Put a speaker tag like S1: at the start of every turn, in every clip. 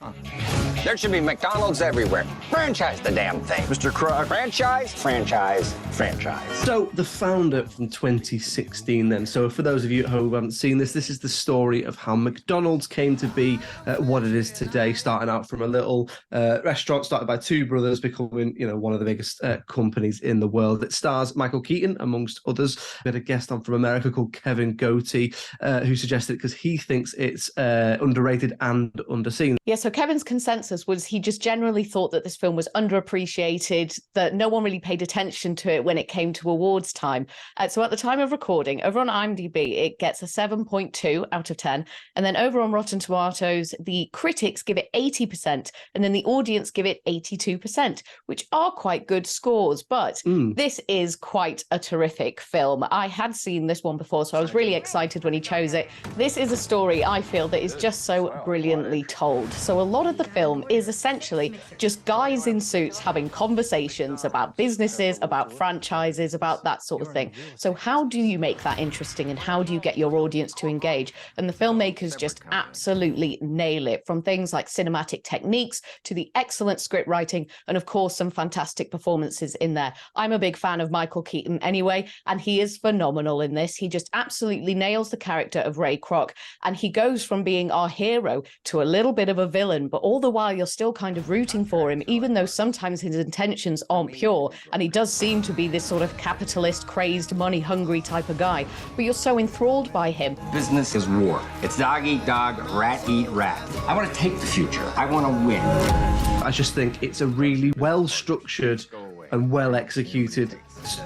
S1: There should be McDonald's everywhere. Franchise the damn thing.
S2: Mr. Krog.
S1: Franchise, franchise, franchise.
S3: So, The Founder from 2016 then. So, for those of you at home who haven't seen this, this is the story of how McDonald's came to be what it is today, starting out from a little restaurant started by two brothers, becoming, one of the biggest companies in the world. It stars Michael Keaton, amongst others. We had a guest on from America called Kevin Gootee, who suggested it because he thinks it's underrated and underseen.
S4: Yeah, so Kevin's consensus was he just generally thought that this film was underappreciated, that no one really paid attention to it when it came to awards time. So at the time of recording, over on IMDb, it gets a 7.2 out of 10. And then over on Rotten Tomatoes, the critics give it 80%, and then the audience give it 82%, which are quite good scores. But this is quite a terrific film. I had seen this one before, so I was really excited when he chose it. This is a story, I feel, that is just so brilliantly told. So a lot of the film is essentially just guys in suits having conversations about businesses, about franchises, about that sort of thing. So how do you make that interesting, and how do you get your audience to engage? And the filmmakers just absolutely nail it, from things like cinematic techniques to the excellent script writing, and of course some fantastic performances in there. I'm a big fan of Michael Keaton anyway, and he is phenomenal in this. He just absolutely nails the character of Ray Kroc, and he goes from being our hero to a little bit of a villain, but all the while you're still kind of rooting for him, even though sometimes his intentions aren't pure, and he does seem to be this sort of capitalist, crazed, money-hungry type of guy, but you're so enthralled by him.
S1: Business is war. It's dog eat dog, rat eat rat. I want to take the future. I want to win.
S3: I just think it's a really well-structured and well-executed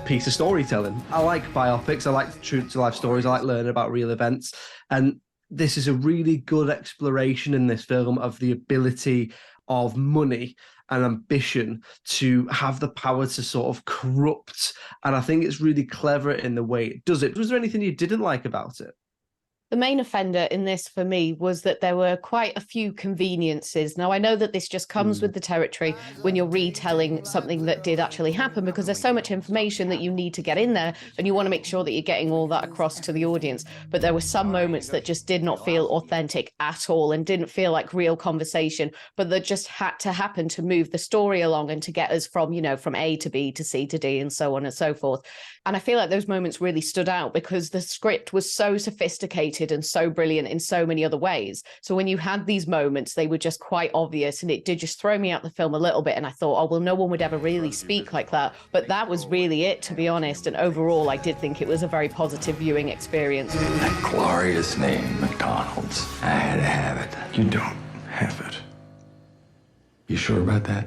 S3: piece of storytelling. I like biopics, I like true-to-life stories, I like learning about real events, and this is a really good exploration in this film of the ability of money and ambition to have the power to sort of corrupt. And I think it's really clever in the way it does it. Was there anything you didn't like about it?
S4: The main offender in this for me was that there were quite a few conveniences. Now, I know that this just comes with the territory when you're retelling something that did actually happen, because there's so much information that you need to get in there, and you want to make sure that you're getting all that across to the audience. But there were some moments that just did not feel authentic at all and didn't feel like real conversation, but that just had to happen to move the story along and to get us from, from A to B to C to D and so on and so forth. And I feel like those moments really stood out because the script was so sophisticated and so brilliant in so many other ways. So when you had these moments, they were just quite obvious, and it did just throw me out the film a little bit. And I thought, oh, well, no one would ever really speak like that. But that was really it, to be honest. And overall, I did think it was a very positive viewing experience.
S5: That glorious name, McDonald's. I had to have it.
S2: You don't have it.
S5: You sure about that?